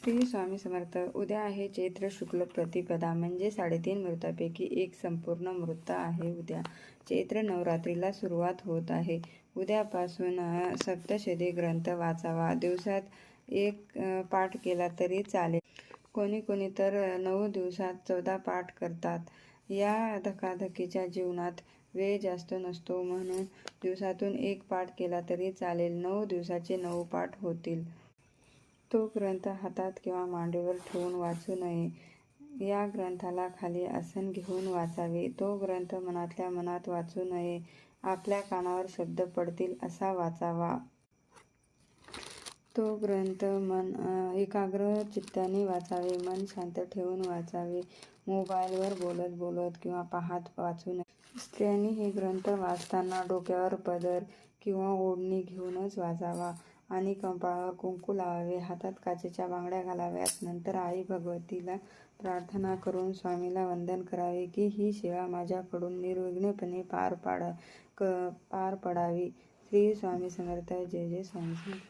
श्री स्वामी समर्थ. उद्या आहे चैत्र शुक्ल प्रतिपदा म्हणजे 3.5 मुहूर्तापैकी एक संपूर्ण मुहूर्त आहे. उद्या चैत्र नवरात्रीला सुरुवात होत आहे. उद्यापासून सप्तशती ग्रंथ वाचावा. दिवसात एक पाठ केला तरी चालेल. कोणी तर 9 दिवसात 14 पाठ करतात. या धकाधकीच्या जीवनात वेळ जास्त नसतो, म्हणून दिवसातून एक पाठ केला तरी चालेल. 9 दिवसाचे 9 पाठ होतील. तो ग्रंथ हातात किंवा मांडीवर ठेवून वाचू नये. या ग्रंथाला खाली आसन घेऊन वाचावे. तो ग्रंथ मनातल्या मनात वाचू नये. आपल्या कानावर शब्द पडतील असा वाचावा. तो ग्रंथ एकाग्र चित्ताने वाचावे. मन शांत ठेवून वाचावे. मोबाईलवर बोलत किंवा पाहत वाचू नये. स्त्रियांनी हे ग्रंथ वाचताना डोक्यावर पदर किंवा ओढणी घेऊनच वाचावा आणि कपाळावर कुंकू लावावे. हातात काचेच्या बांगड्या घालाव्यात. नंतर आई भगवतीला प्रार्थना करून स्वामीला वंदन करावे की ही सेवा माझ्याकडून निर्विघ्नपणे पार पडावी. श्री स्वामी समर्थ. जय जय स्वामी समर्थ.